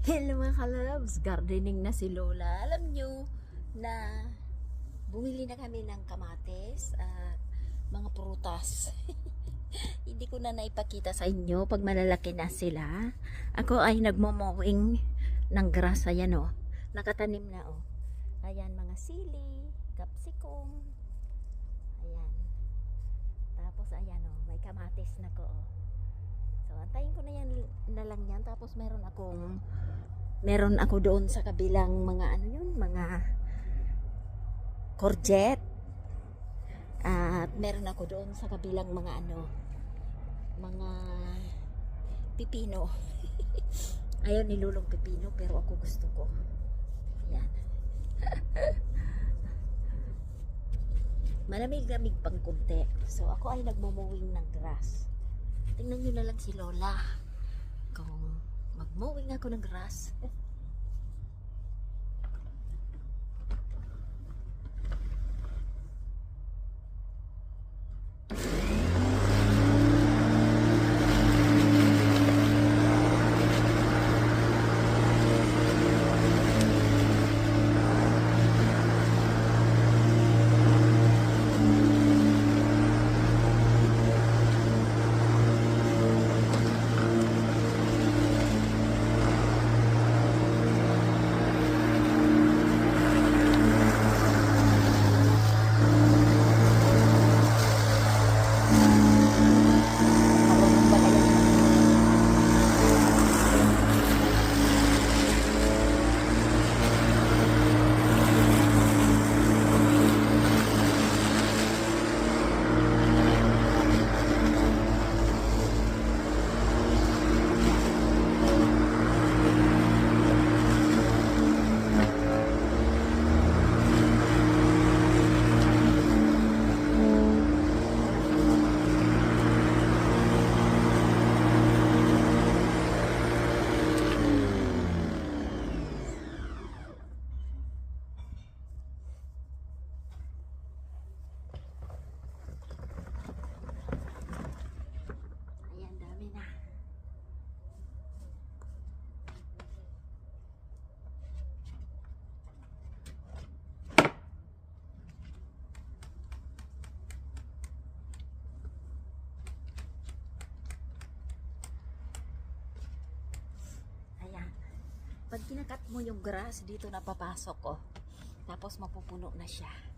Hello mga kalabs, gardening na si Lola. Alam nyo na bumili na kami ng kamatis at mga prutas. Hindi ko na naipakita sa inyo pag malalaki na sila. Ako ay nagmomowing ng grass. Ayan o, nakatanim na o. Ayan mga sili, capsicum. Ayan. Tapos ayan o, may kamatis na ko o. So, antayin ko na yan na lang yan. Tapos meron ako doon sa kabilang mga ano yun, mga courgette. At meron ako doon sa kabilang mga mga pipino. Ayaw ni Lulong pipino pero ako gusto ko. Yan. Malamig-lamig pang kunti. So, ako ay nagmumowing ng grass. Tingnan nyo na lang si Lola kung mag-mowing ako ng grass. Ayan, dami na. Ayan. Pag kinakat mo yung grass, dito na papasok oh. Tapos mapupuno na siya.